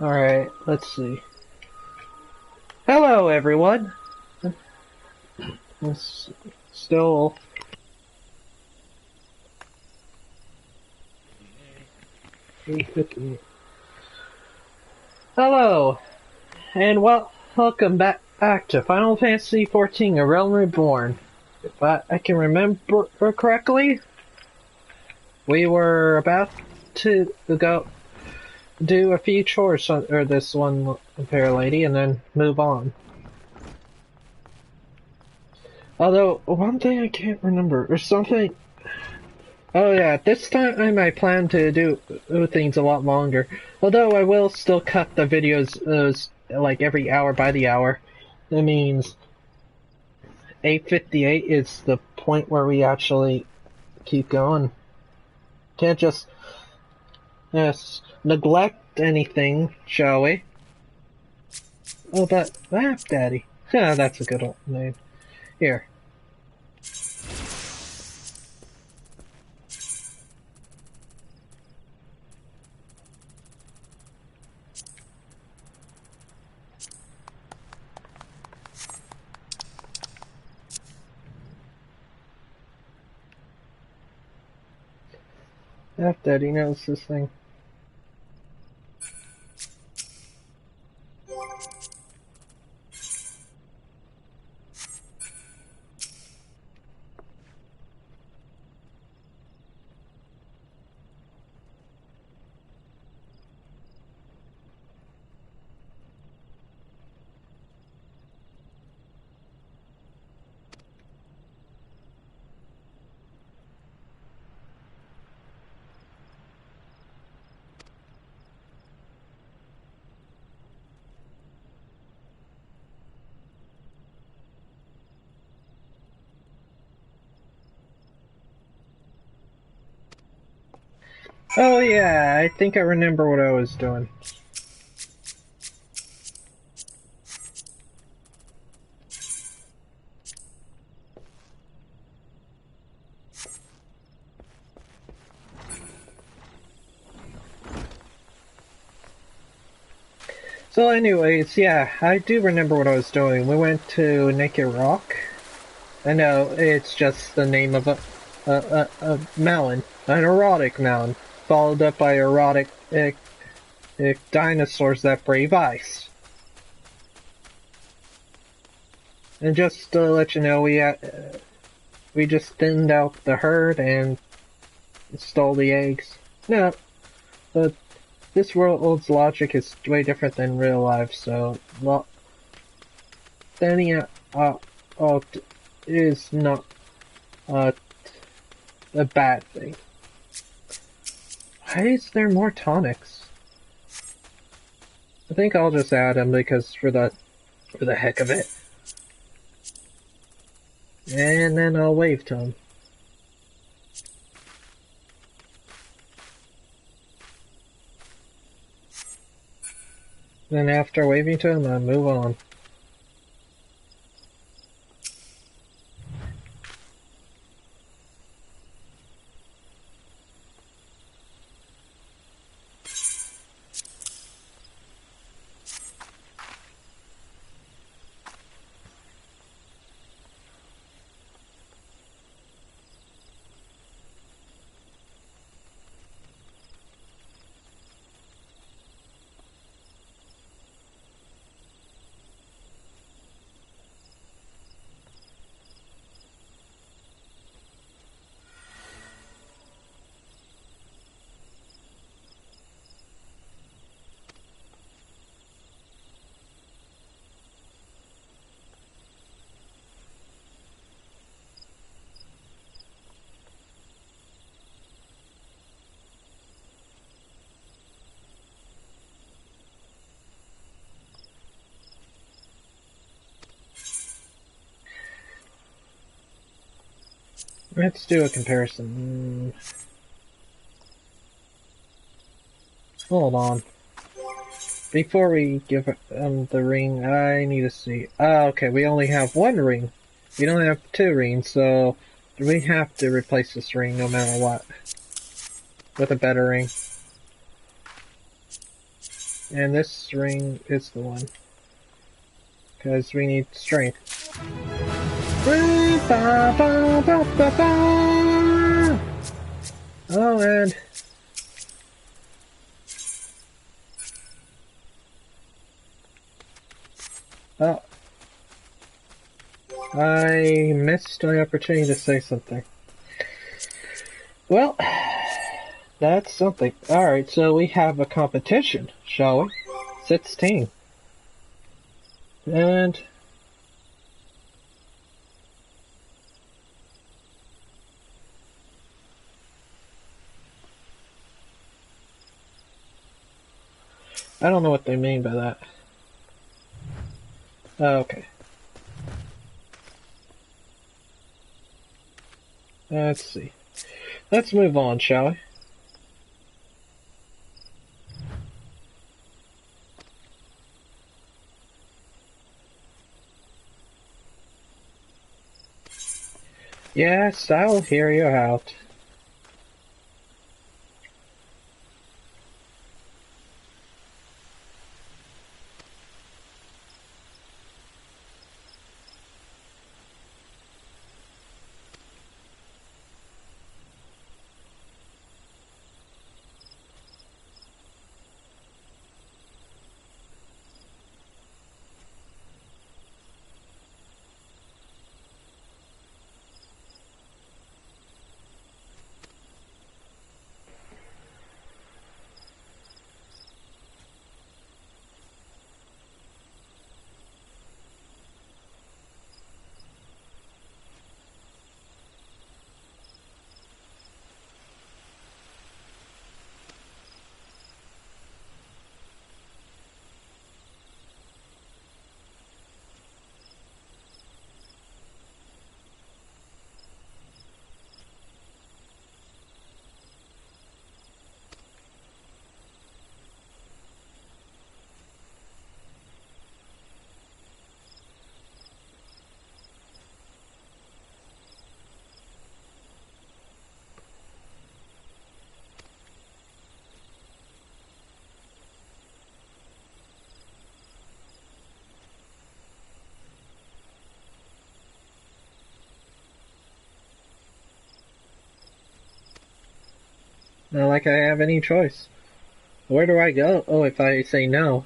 Alright, let's see. Hello, everyone! It's still... Hello, and welcome back to Final Fantasy XIV, A Realm Reborn. If I can remember correctly, we were about to go do a few chores or this one fair lady and then move on. Although, one thing I can't remember, or something... Oh yeah, this time I plan to do things a lot longer. Although I will still cut the videos like every hour by the hour. That means 8:58 is the point where we actually keep going. Can't just neglect anything, shall we? Oh, but Daddy. Yeah, that's a good old name. Here. Daddy knows this thing. Oh yeah, I think I remember what I was doing. So anyways, yeah, I do remember what I was doing. We went to Naked Rock. I know, it's just the name of a mountain. An erotic mountain. Followed up by erotic dinosaurs that brave ice. And just to let you know, we just thinned out the herd and stole the eggs. No, but this world's logic is way different than real life, so thinning out is not a bad thing. Why is there more tonics? I think I'll just add them because for the heck of it. And then I'll wave to him. Then after waving to him, I'll move on. Let's do a comparison. Hold on. Before we give the ring, I need to see. Okay, we only have one ring. We don't have two rings, so we have to replace this ring no matter what. With a better ring. And this ring is the one. Because we need strength. Oh, and... Oh. I missed my opportunity to say something. Well, that's something. Alright, so we have a competition, shall we? 16. And... I don't know what they mean by that. Oh, okay. Let's see. Let's move on, shall we? Yes, I'll hear you out. Not like I have any choice. Where do I go? Oh, if I say no.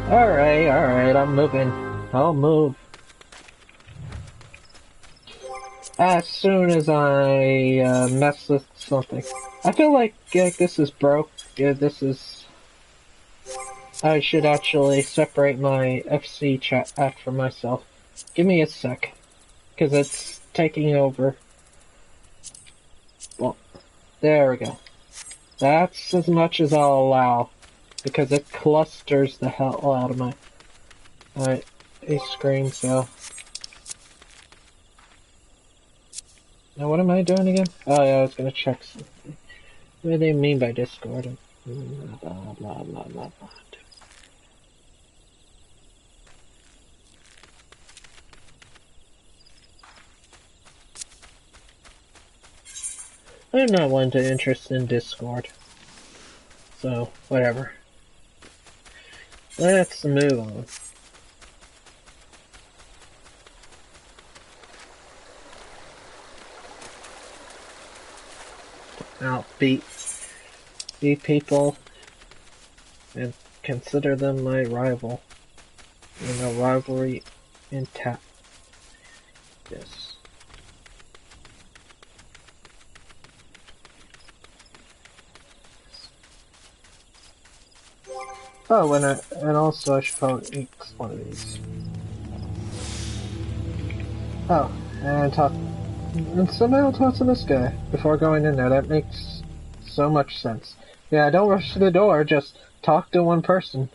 Alright, I'm moving. I'll move. As soon as I mess with something. I feel like this is broke. Yeah, this is... I should actually separate my FC chat act from myself. Give me a sec. Because it's taking over. Well, there we go. That's as much as I'll allow. Because it clusters the hell out of my a screen, so... Now what am I doing again? Oh yeah, I was gonna check something. What do they mean by Discord? Blah, blah, blah, blah, blah. I'm not one to interest in Discord. So, whatever. Let's move on. Now, beat people and consider them my rival. In a rivalry intact. Yes. Oh, and also I should probably eat one of these. Oh, and somehow talk to this guy before going in there. That makes so much sense. Yeah, don't rush to the door, just talk to one person.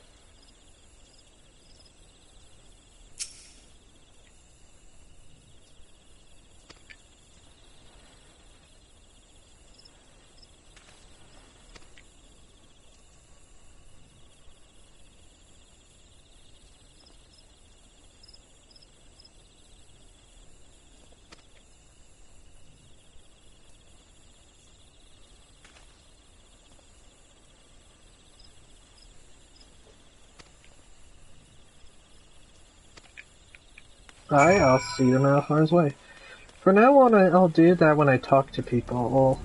Alright, I'll see them out of harm's way. For now on, I'll do that when I talk to people.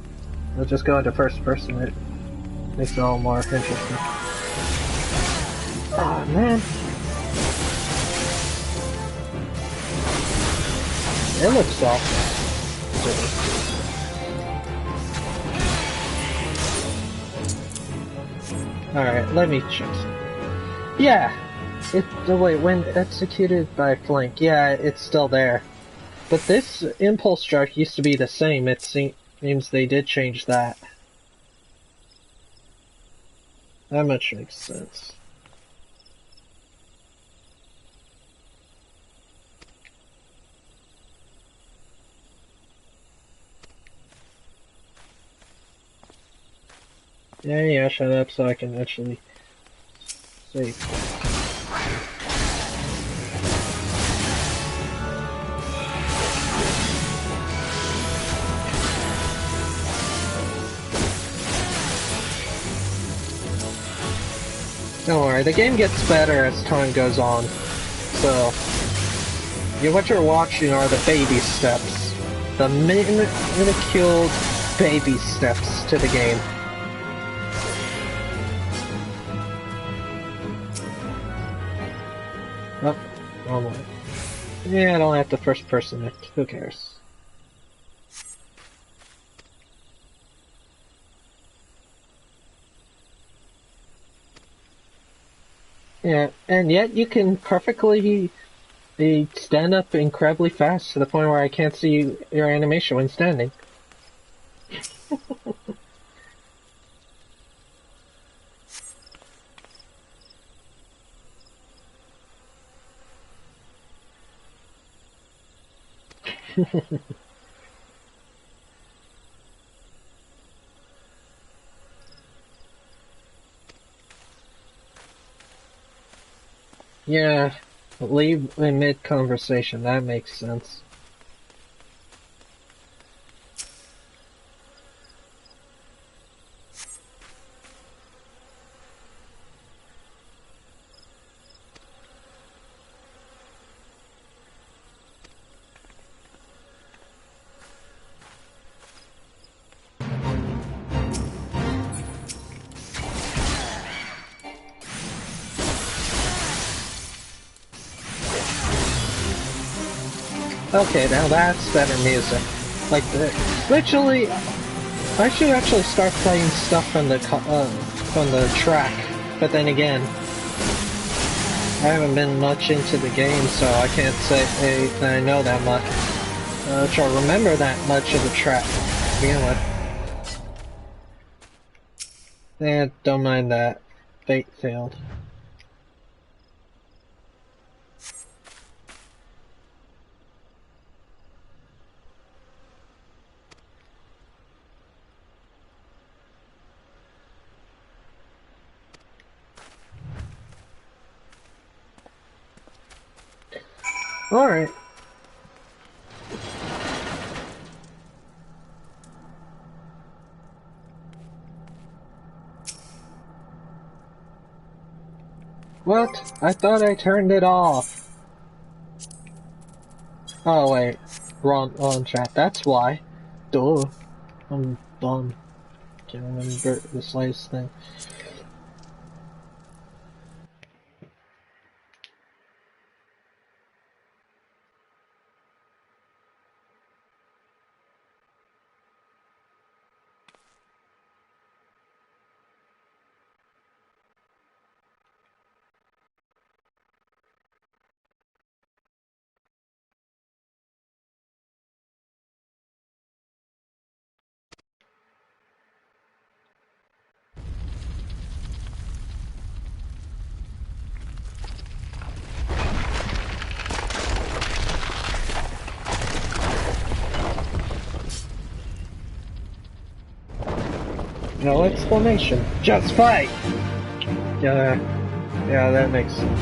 I'll just go into first person. It makes it all more interesting. Ah, man. It looks awful. Alright, let me check. Yeah! Wait, when executed by flank, yeah, it's still there. But this impulse strike used to be the same. It seems they did change that. That much makes sense. Yeah, shut up so I can actually save. Don't worry, the game gets better as time goes on. So, what you're watching are the baby steps. The minuscule baby steps to the game. Oh, wrong way. Yeah, I don't have to first person it. Who cares? Yeah, and yet you can perfectly stand up incredibly fast to the point where I can't see your animation when standing. Yeah, leave in mid-conversation, that makes sense. Okay, now that's better music. Like, literally, I should actually start playing stuff from the track, but then again, I haven't been much into the game, so I can't say that I know that much, or remember that much of the track to begin with. Eh, don't mind that. Fate failed. Alright. What? I thought I turned it off. Oh wait, wrong chat. That's why. Duh. I'm dumb. Can't remember the slightest thing. No explanation. Just fight! Yeah, that makes sense.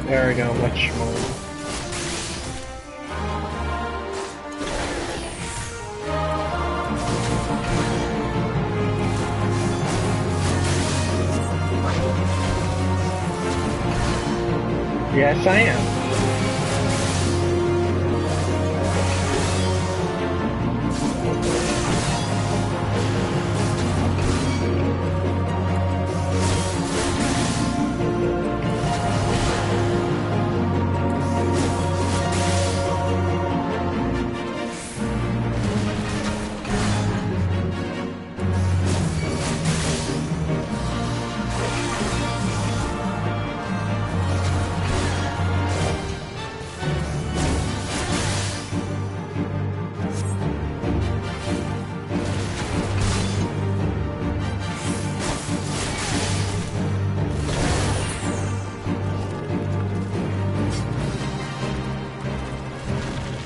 There we go, much more. Yes, I am.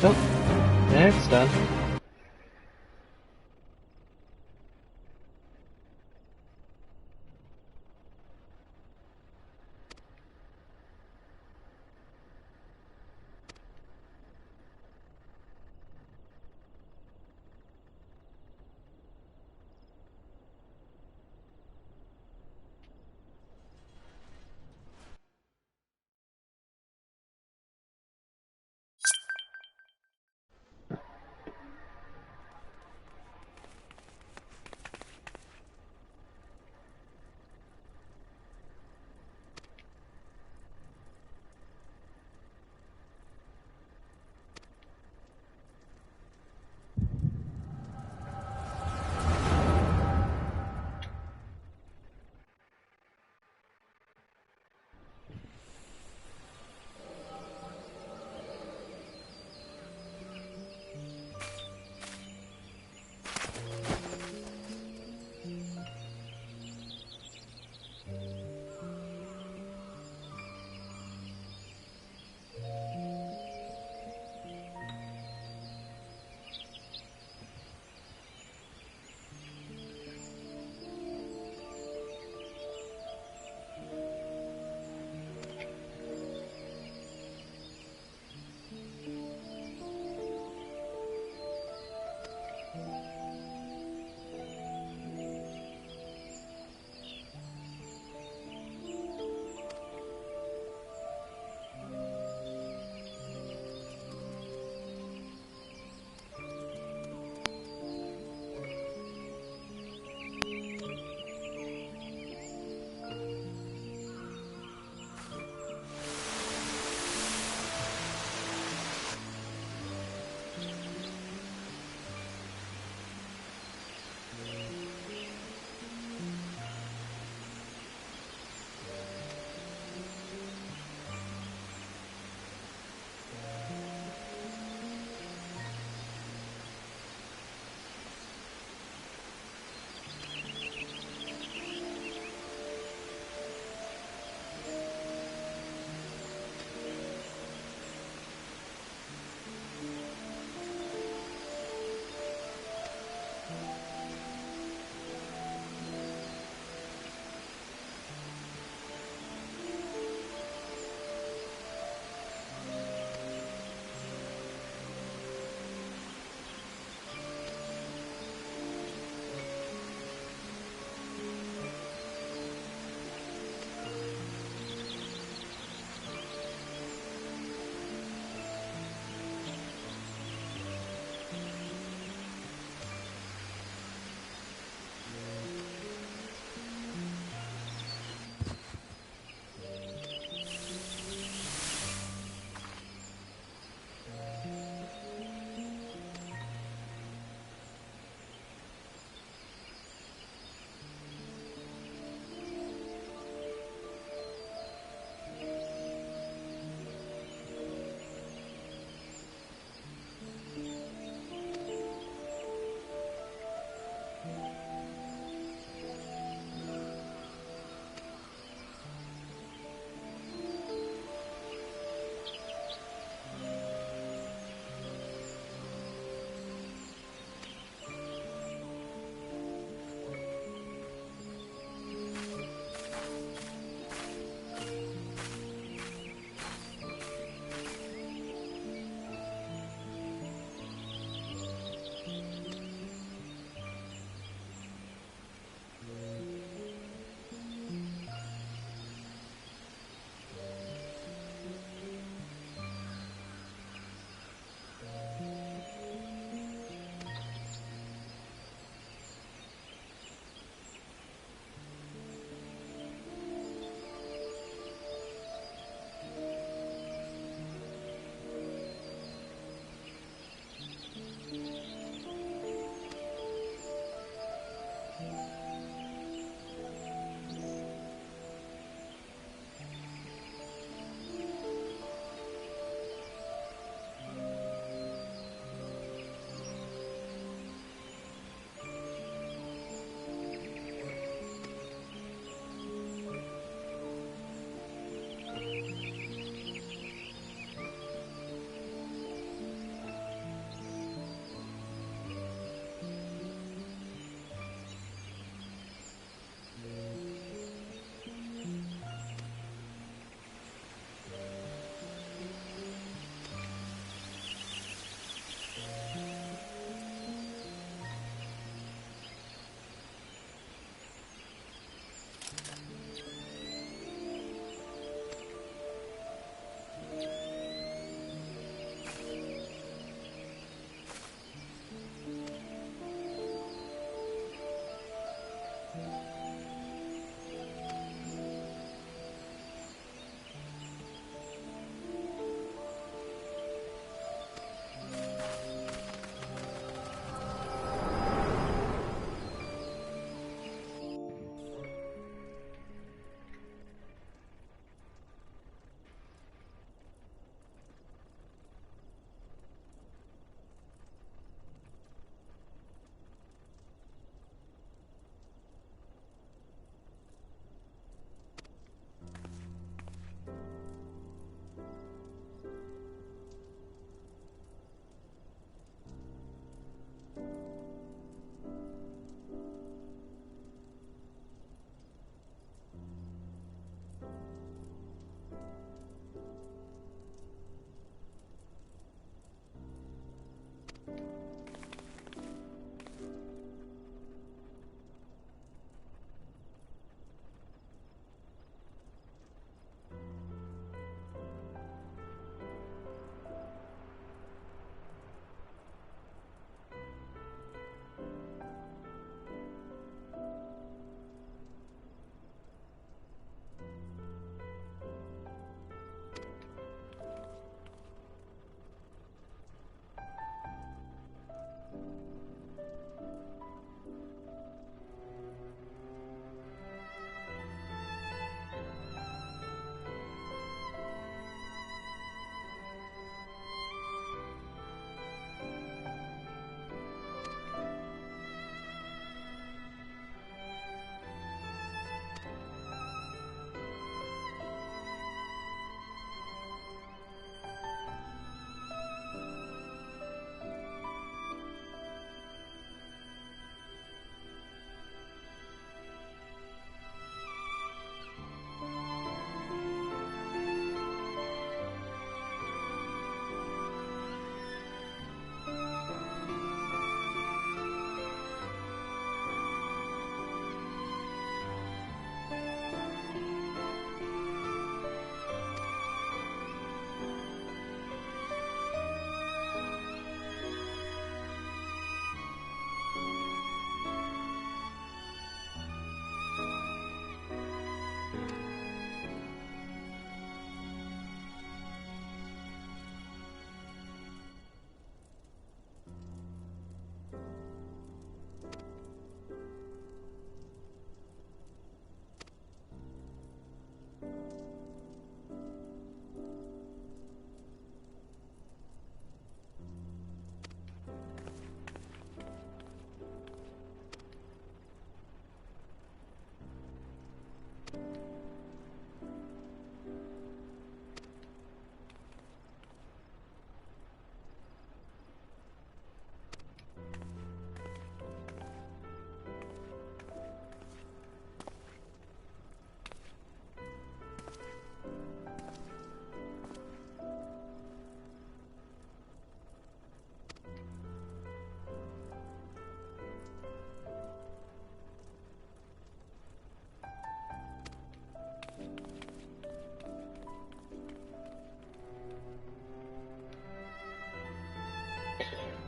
Oh, that's done.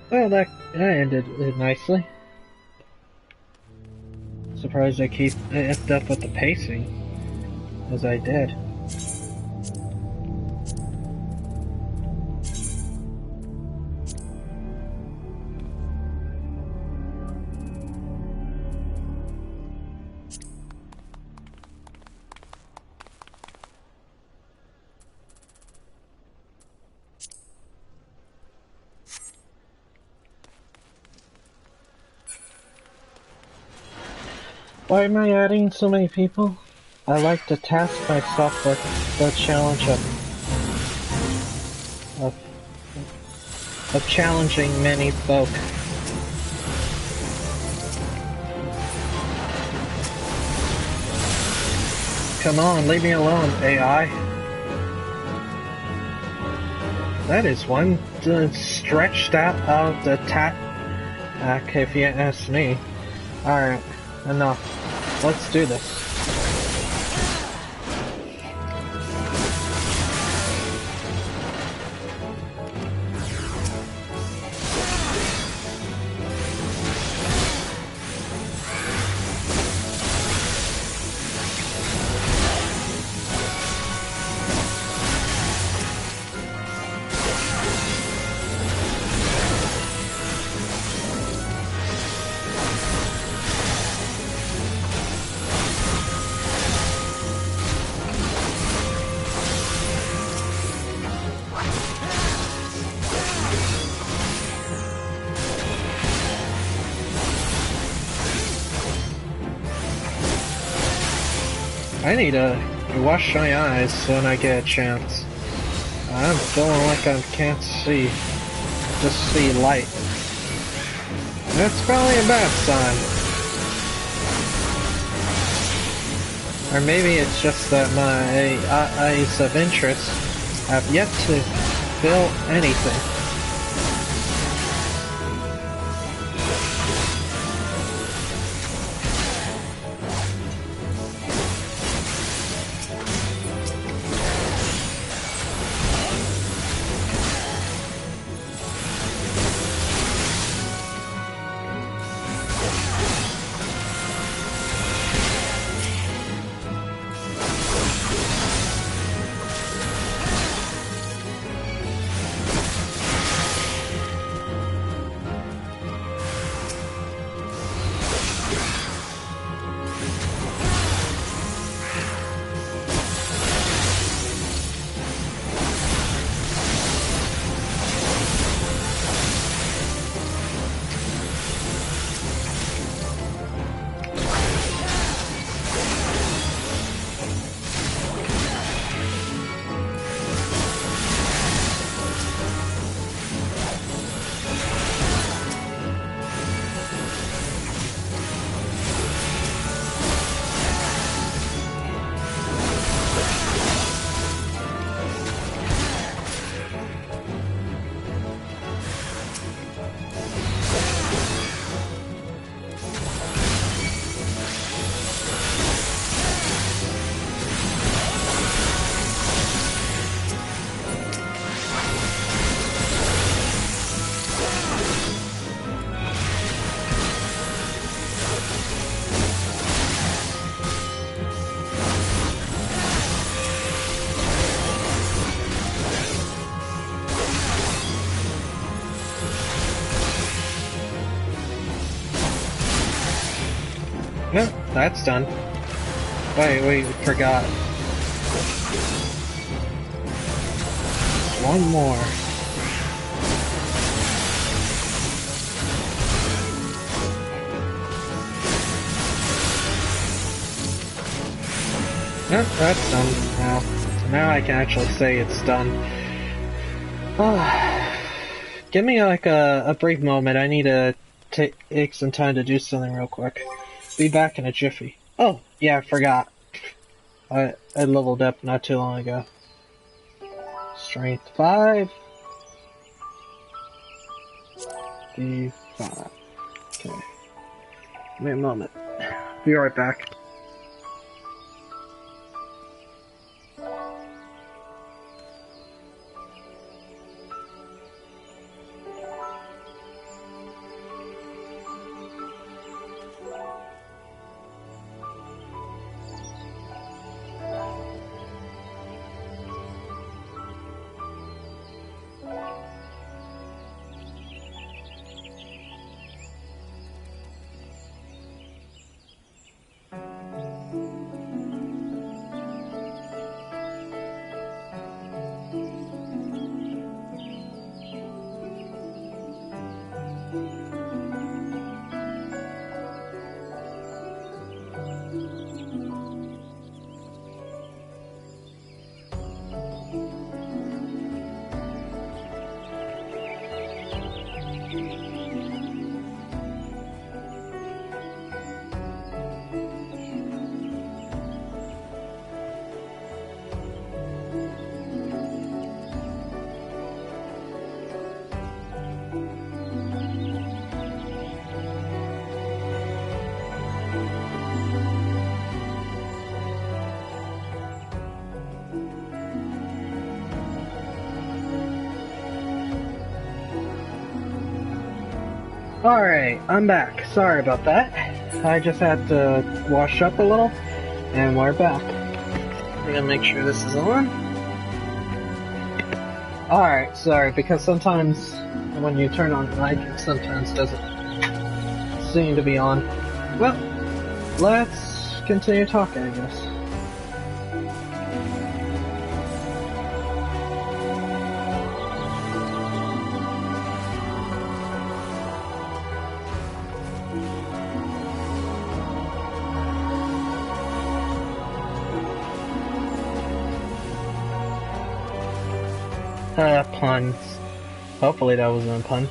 Well, that ended nicely. Surprised I kept up with the pacing as I did. Why am I adding so many people? I like to task myself with the challenge of, of challenging many folk. Come on, leave me alone, AI. That is one stretched out of the if you ask me. Alright, enough. Let's do this. I need to wash my eyes when I get a chance. I'm feeling like I can't see, just see light. That's probably a bad sign. Or maybe it's just that my eyes of interest have yet to feel anything. No, that's done. Wait, forgot. One more. Yep, that's done now. Now I can actually say it's done. Give me like a brief moment. I need to take some time to do something real quick. Be back in a jiffy. Oh, yeah, I forgot. I leveled up not too long ago. Strength 5. D5. Okay. Give me a moment. Be right back. Alright, I'm back. Sorry about that. I just had to wash up a little, and we're back. I'm gonna make sure this is on. Alright, sorry, because sometimes when you turn on the mic, it sometimes doesn't seem to be on. Well, let's continue talking, I guess. Puns. Hopefully that wasn't a pun.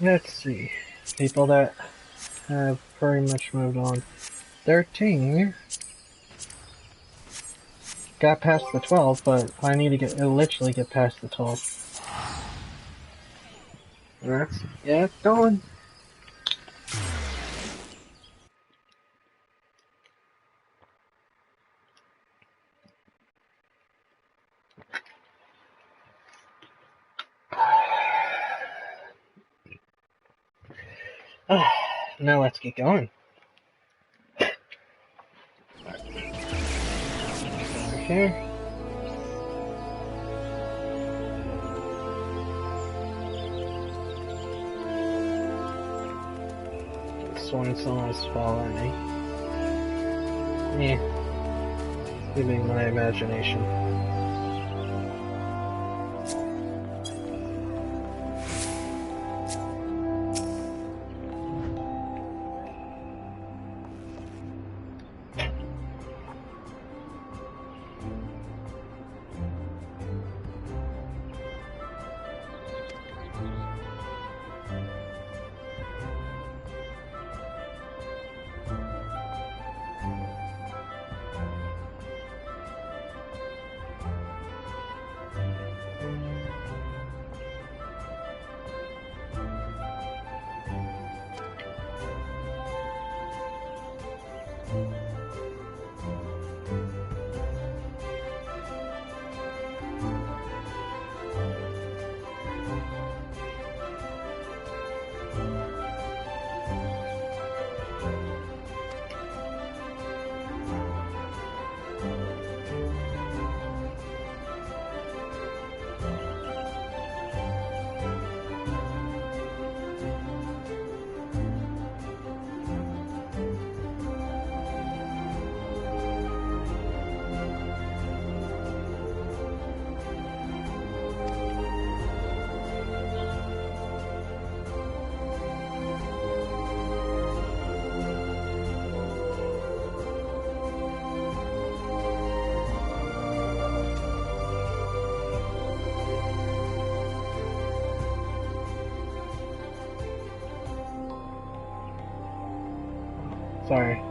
Let's see. People that have pretty much moved on. 13 got past the 12, but I need to literally get past the 12. Yeah, going. Now let's get going. Okay. Sworn someone's following me. Giving my imagination. Sorry.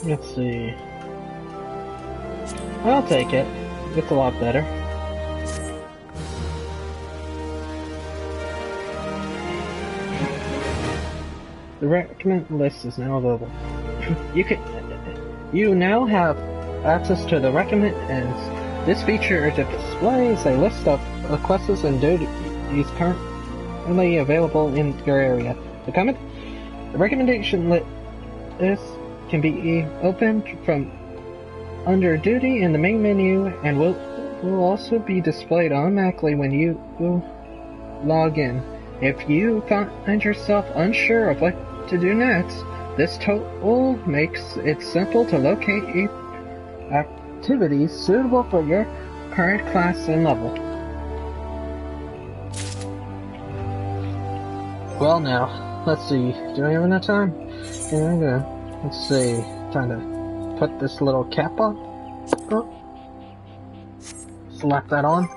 Let's see. I'll take it. It's a lot better. The recommend list is now available. You now have access to the recommendations. This feature displays a list of quests and duties currently available in your area. The recommendation list can be opened from under duty in the main menu and will also be displayed automatically when you log in. If you find yourself unsure of what to do next, this tool makes it simple to locate activities suitable for your current class and level. Well now, let's see, do I have enough time? Yeah, let's see, time to put this little cap on. Slap that on.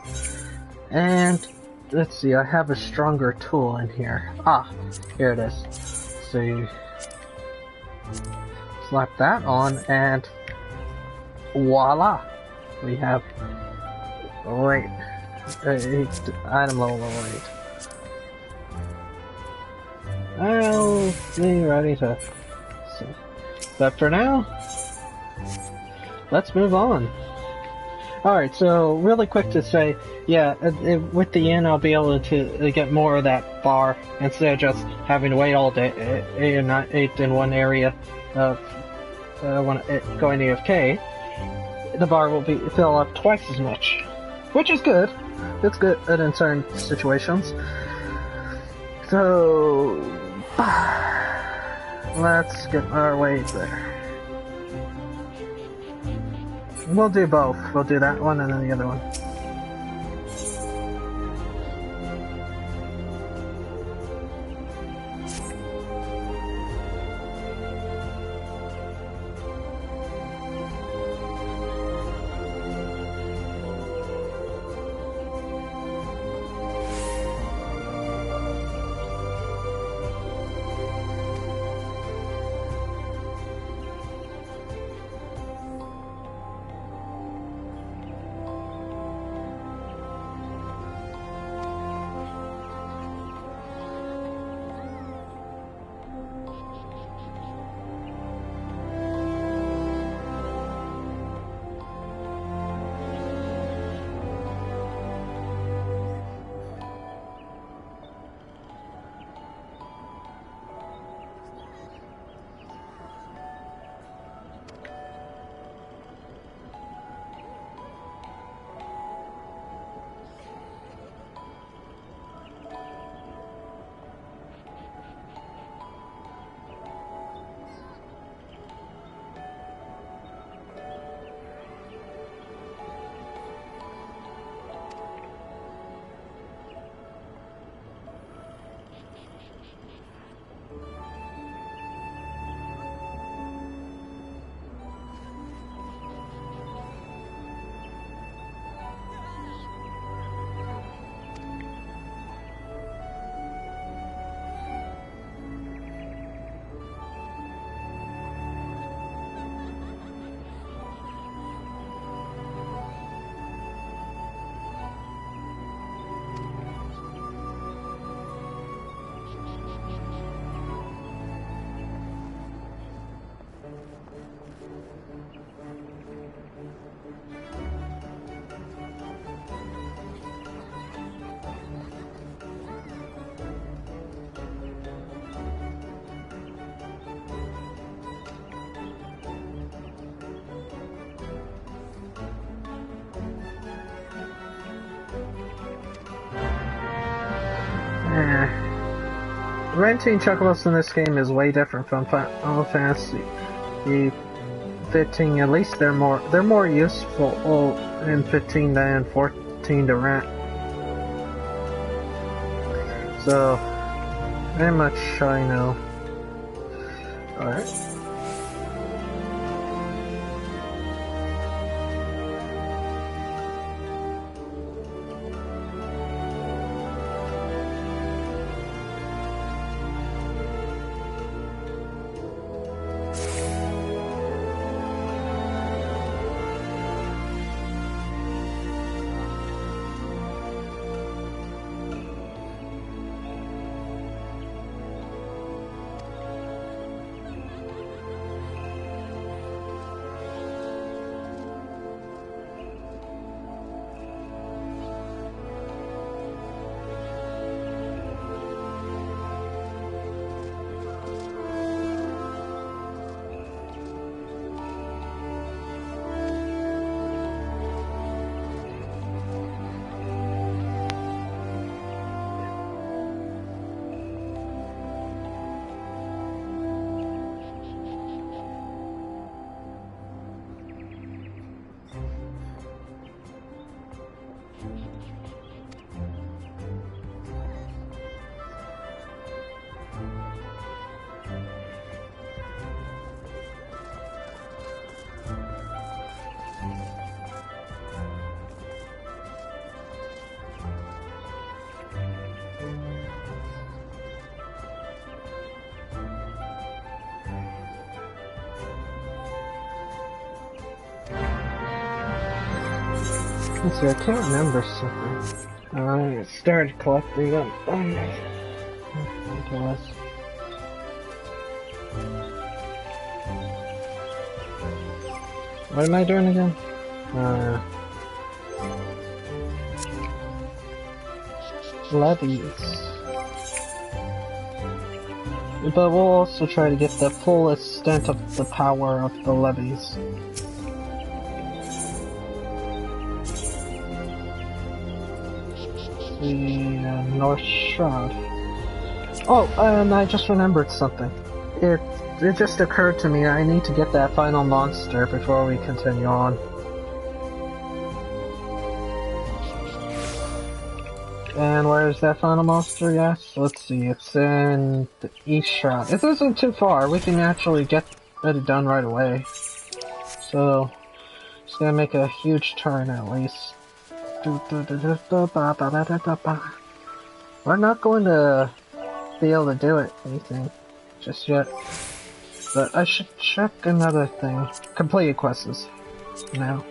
And let's see, I have a stronger tool in here. Ah, here it is. Let's see. Slap that on and voila! We have rate. Item level 8. I'll be ready to see. But for now, let's move on. Alright, so really quick to say, yeah, with the inn I'll be able to get more of that bar instead of just having to wait all day, 8 in one area when going AFK. The bar will be fill up twice as much, which is good. It's good in certain situations. So, let's get our way there. We'll do both. We'll do that one and then the other one. renting chocobos in this game is way different from Final Fantasy 15. At least they're more useful in 15 than 14 to rent. So, very much I know. Alright. Let's see, I can't remember something. I started collecting them. What am I doing again? Levies. But we'll also try to get the full extent of the power of the levies. The North Shroud. Oh, and I just remembered something. It just occurred to me I need to get that final monster before we continue on. And where is that final monster, yes? Let's see, it's in the East Shroud. It isn't too far, we can actually get it done right away. So, it's gonna make a huge turn at least. We're not going to be able to do anything just yet. But I should check another thing. Completed quests now.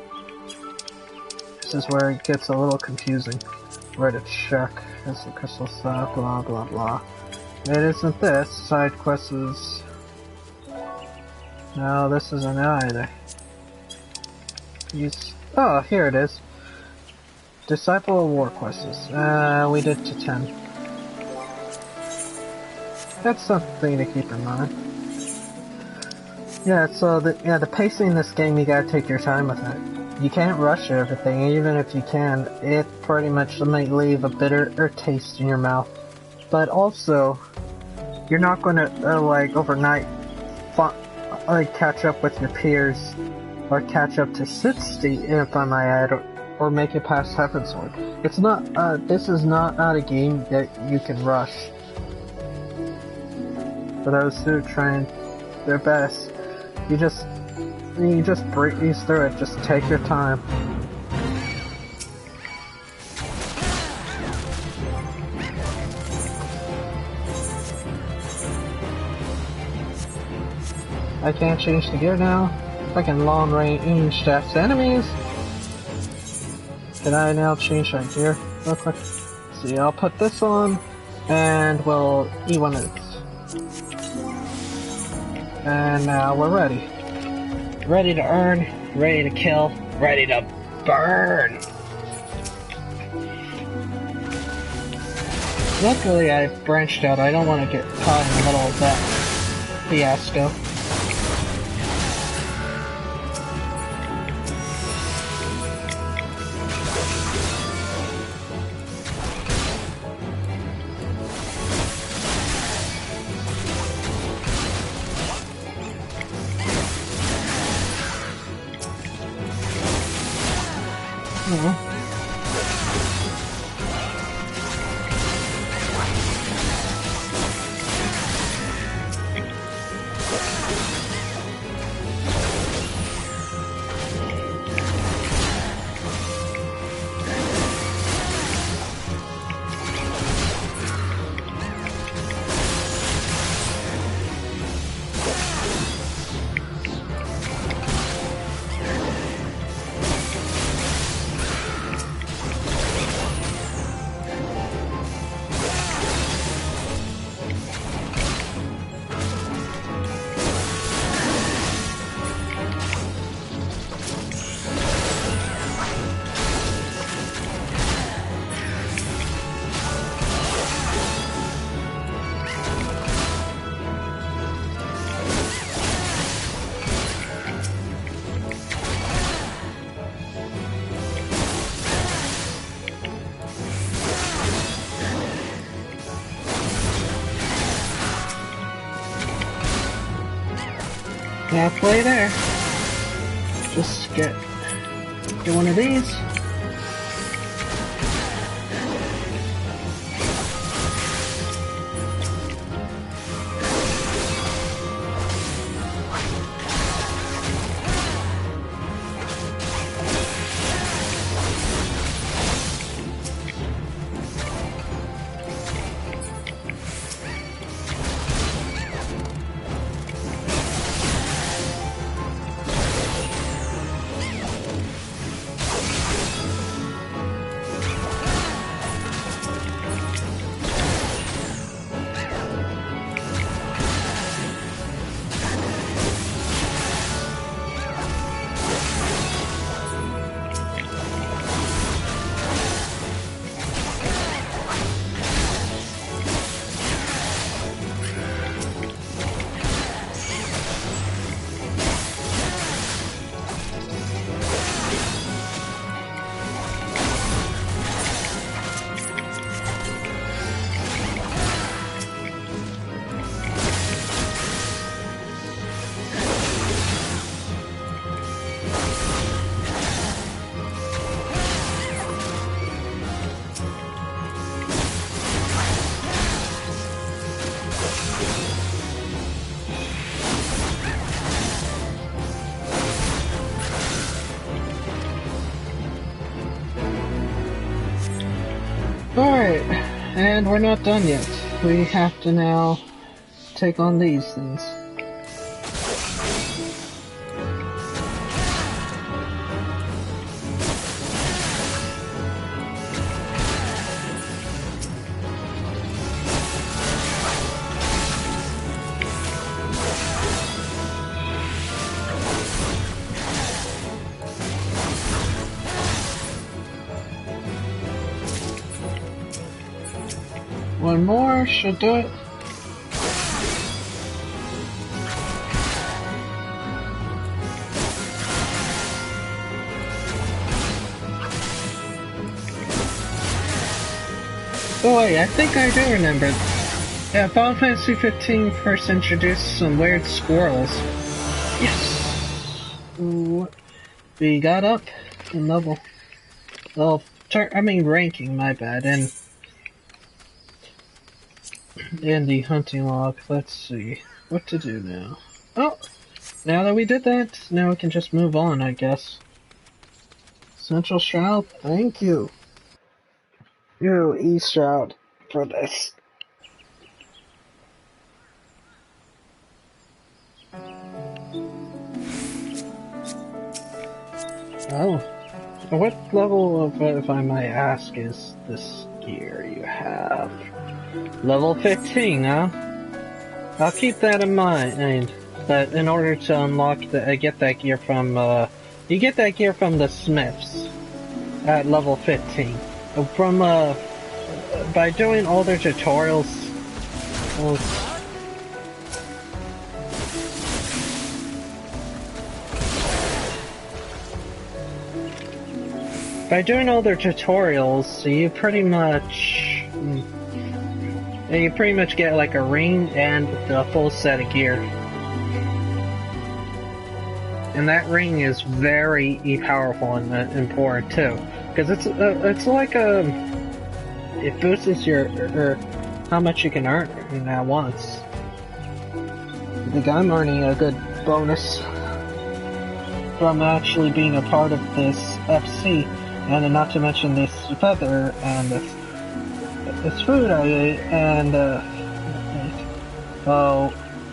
This is where it gets a little confusing. Where to check. This is the crystal stuff, blah blah blah. It isn't this. Side quests is... No, this isn't either. Oh, here it is. Disciple of War quests. We did to 10. That's something to keep in mind. Yeah, so the pacing in this game, you gotta take your time with it. You can't rush everything, even if you can. It pretty much might leave a bitter taste in your mouth. But also, you're not gonna, like, overnight, catch up with your peers, or catch up to 60, if I might add, or make it past Heavensward. It's not, this is not a game that you can rush. For those who are trying their best, you just breeze through it, just take your time. I can't change the gear now. I can long range dash enemies. Can I now change my gear real quick? See, I'll put this on, and we'll eat one of these. And now we're ready. Ready to earn, ready to kill, ready to burn! Luckily I've branched out, I don't want to get caught in the middle of that fiasco. Oh. Halfway there. Just get one of these. Alright, and we're not done yet. We have to now take on these things. One more should do it. Oh wait, I think I do remember. Yeah, Final Fantasy 15 first introduced some weird squirrels. Yes! Ooh. We got up in level. Well, ranking, my bad, and in the hunting log. Let's see what to do now. Oh, now that we did that, now we can just move on, I guess. Central Shroud, thank you. You East Shroud for this. Oh, what level of, if I might ask, is this gear you have? Level 15, huh? I'll keep that in mind. But in order to unlock get that gear from, you get that gear from the Smiths at level 15. From, by doing all their tutorials. Well, by doing all their tutorials, you pretty much get like a ring and the full set of gear. and that ring is very powerful and important too, because it's like it boosts your how much you can earn at once. I think I'm earning a good bonus from actually being a part of this FC, and not to mention this feather and this food I ate, and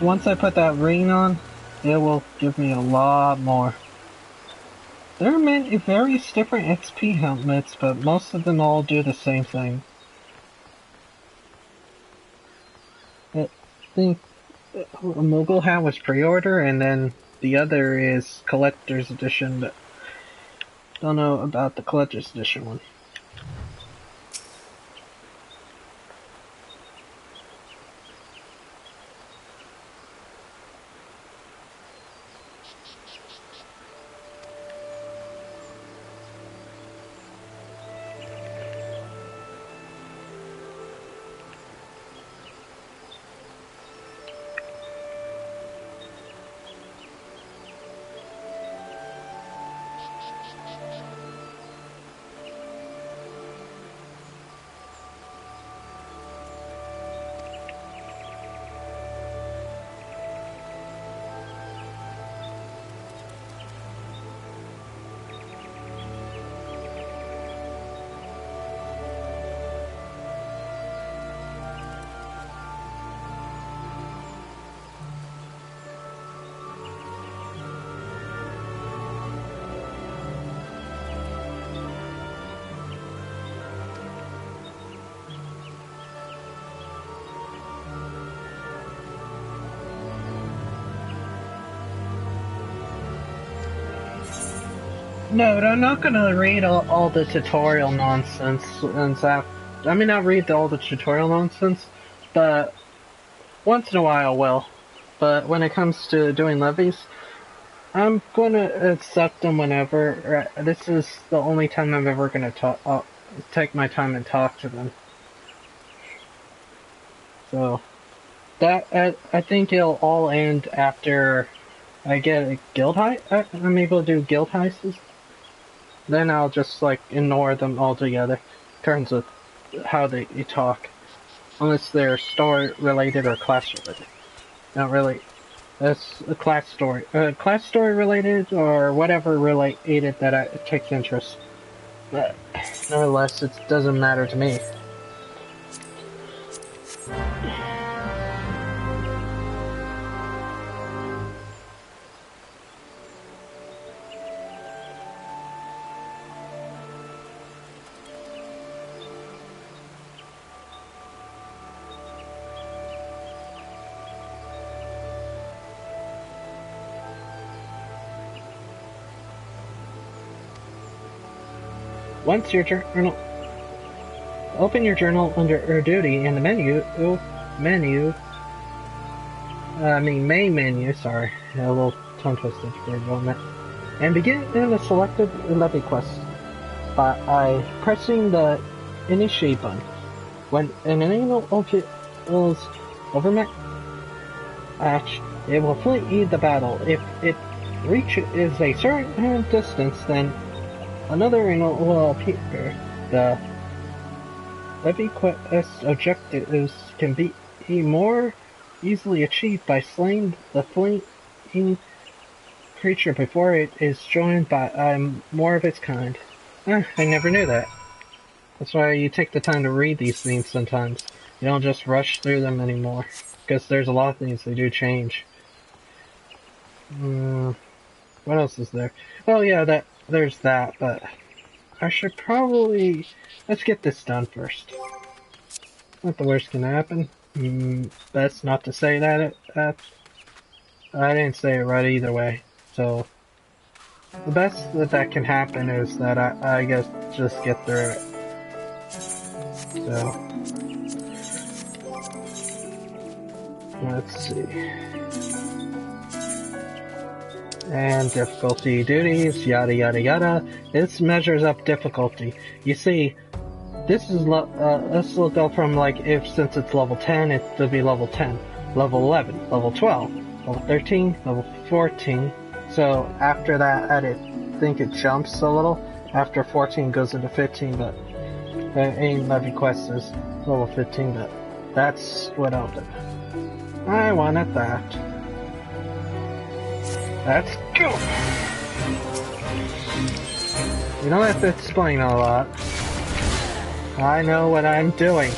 once I put that ring on, it will give me a lot more. There are many various different XP helmets, but most of them all do the same thing. I think a Mogul hat was pre-order, and then the other is collector's edition, but don't know about the collector's edition one. No, I'm not gonna read all the tutorial nonsense and stuff. I mean, not read all the tutorial nonsense, but once in a while I will. But when it comes to doing levies, I'm gonna accept them whenever. This is the only time I'm ever gonna take my time and talk to them. So, that, I think it'll all end after I get a guild heist. I'm able to do guild heists. Then I'll just, like, ignore them altogether, in terms of how they talk. Unless they're story-related or class-related. Not really. That's a class story. Class story-related, or whatever related that takes interest. But, nonetheless, it doesn't matter to me. Once your journal, open your journal under duty in the main menu, sorry, a little tongue twisted for a moment, and begin in the selected levy quest by pressing the initiate button. When an enemy is overmatched, it will flee the battle. If it reaches a certain distance, then another enemy will appear. The levy quest objectives can be more easily achieved by slaying the fleeing creature before it is joined by more of its kind. I never knew that. That's why you take the time to read these things sometimes. You don't just rush through them anymore. Because there's a lot of things they do change. What else is there? Oh yeah, there's that, but I should probably... Let's get this done first. Not the worst can happen. Best not to say that. I didn't say it right either way. So, the best that can happen is that I guess just get through it. So, let's see. And difficulty duties, yada yada yada. This measures up difficulty. You see, this will go from since it's level 10, it'll be level 10, level 11, level 12, level 13, level 14, So after that, I think it jumps a little. After 14 goes into 15, but any levy quest is level 15, but that's what I'll do. I wanted that. Let's go! You don't have to explain a lot. I know what I'm doing.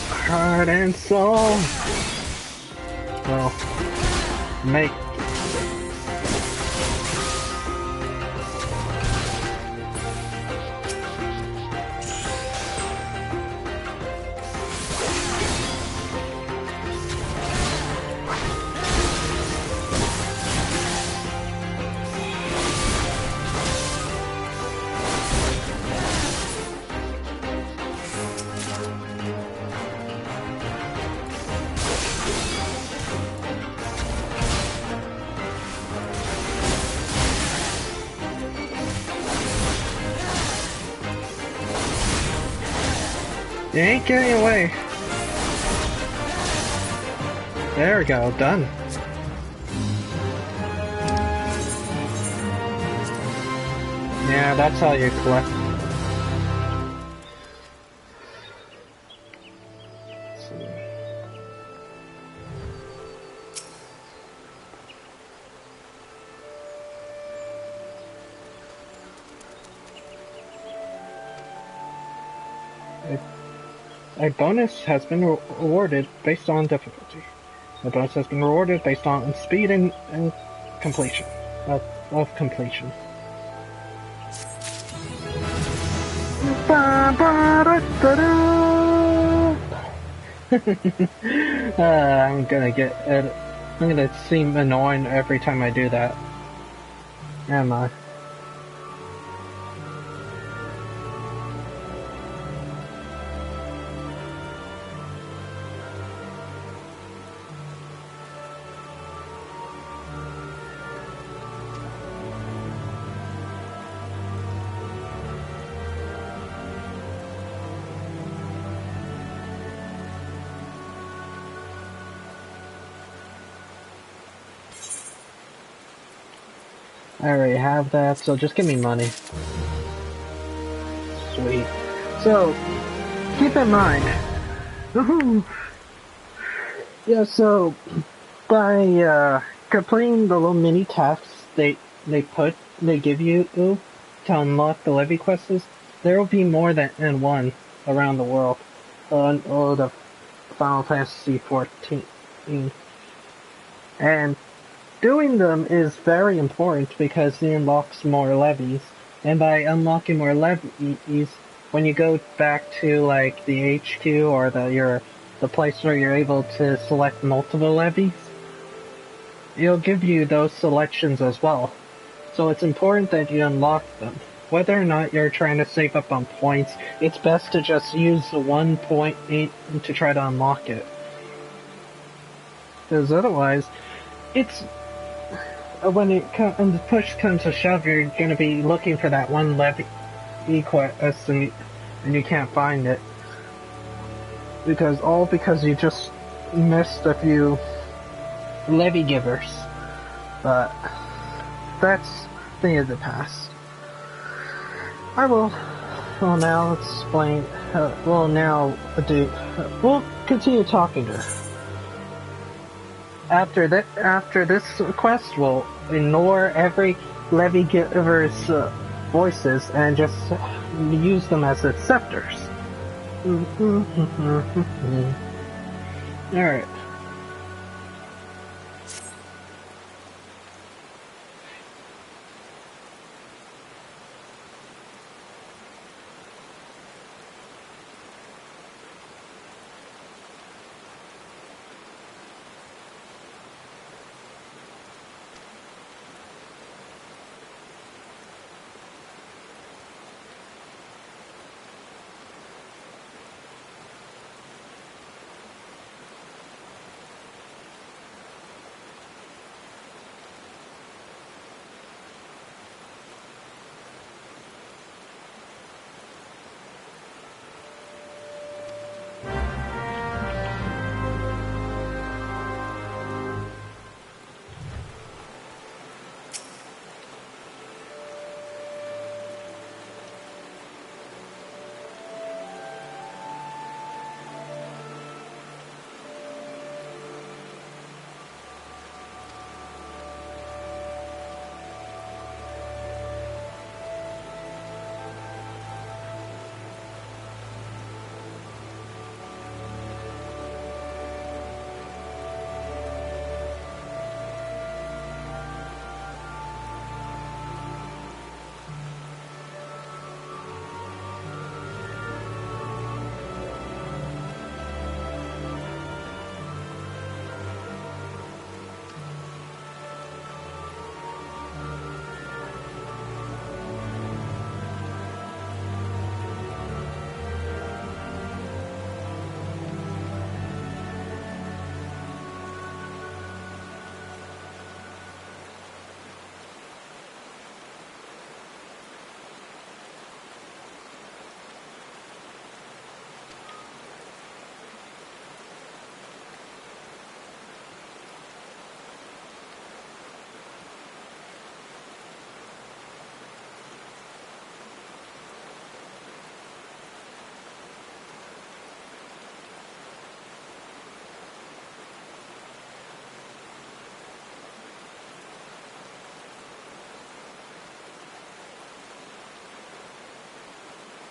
Heart and soul. Well, make. You ain't getting away. There we go, done. Yeah, that's how you collect. A bonus has been rewarded based on difficulty. The bonus has been rewarded based on speed and completion. Of completion. I'm gonna get it. I'm gonna seem annoying every time I do that. Am I? I already have that, so just give me money. Sweet. So, keep in mind. Woohoo! Yeah, so, by completing the little mini tasks they give you to unlock the levy quests, there will be more than one around the world. Or the Final Fantasy 14. And doing them is very important because it unlocks more levies, and by unlocking more levies, when you go back to like the HQ or the place where you're able to select multiple levies, it'll give you those selections as well. So it's important that you unlock them. Whether or not you're trying to save up on points, it's best to just use the 1 point to try to unlock it. Because otherwise, it's when the push comes to shove, you're going to be looking for that one levy quest and you can't find it. Because you just missed a few levy givers. But that's the thing of the past. I will now explain, we'll continue talking to her. After this quest, we'll ignore every levy giver's voices and just use them as acceptors. Alright.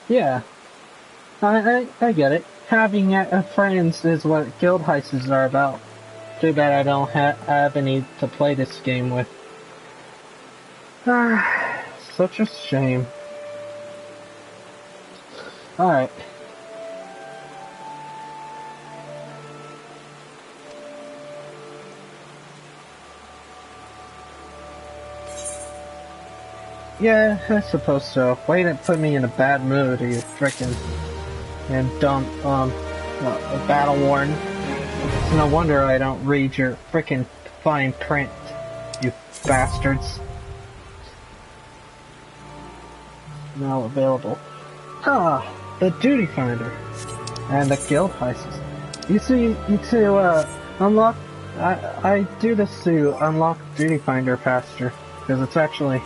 Yeah, I get it. Having friends is what guild heists are about. Too bad I don't have any to play this game with. Ah, such a shame. Alright. Yeah, I suppose so. Way to put me in a bad mood, you frickin' and dumb, a battle warden. It's no wonder I don't read your frickin' fine print, you bastards. Now available. Ah, the duty finder. And the guild heists. You see, unlock, I do this to unlock duty finder faster. Because it's actually,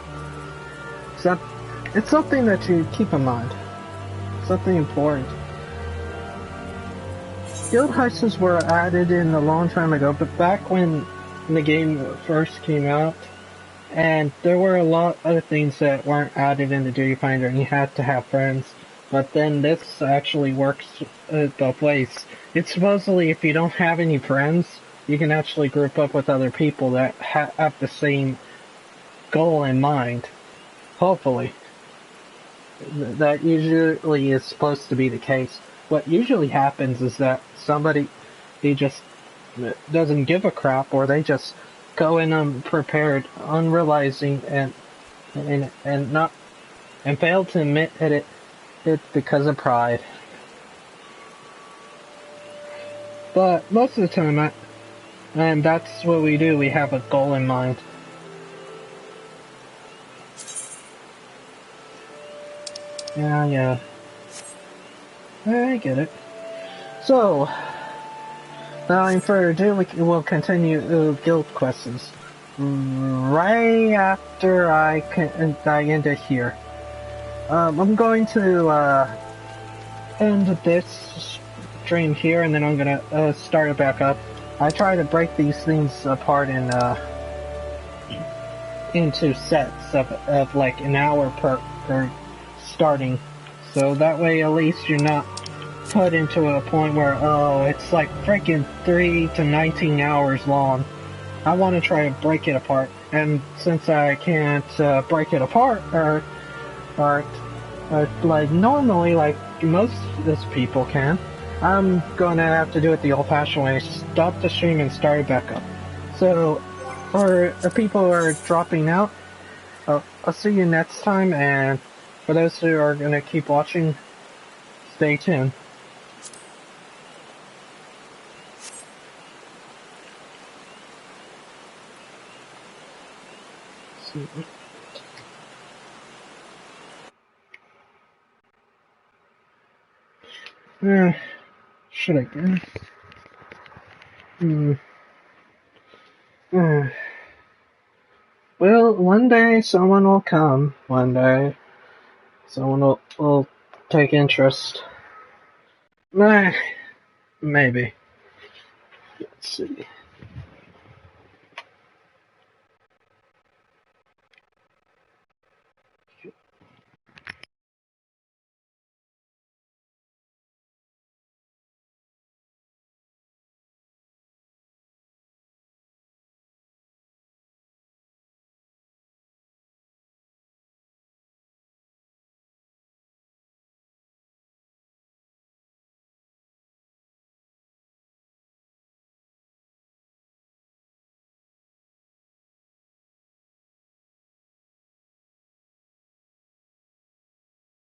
it's something that you keep in mind. Something important. Guild heists were added in a long time ago, but back when the game first came out, and there were a lot of things that weren't added in the Duty Finder, and you had to have friends. But then this actually works both ways. It's supposedly if you don't have any friends, you can actually group up with other people that have the same goal in mind. Hopefully. That usually is supposed to be the case. What usually happens is that somebody, he just doesn't give a crap, or they just go in unprepared, unrealizing, and not and fail to admit it because of pride. But most of the time, and that's what we do. We have a goal in mind. Yeah, I get it. So, without any further ado, we'll continue guild quests right after I end it here. I'm going to end this stream here, and then I'm gonna start it back up. I try to break these things apart into sets of like an hour per starting, so that way at least you're not put into a point where, oh, it's like freaking 3 to 19 hours long. I want to try to break it apart, and since I can't break it apart or like normally, like most of these people can, I'm gonna have to do it the old-fashioned way: stop the stream and start it back up. So, for the people who are dropping out, I'll see you next time, and for those who are gonna keep watching, stay tuned. Should I go? Well, one day someone will come. One day someone will take interest. Maybe. Let's see.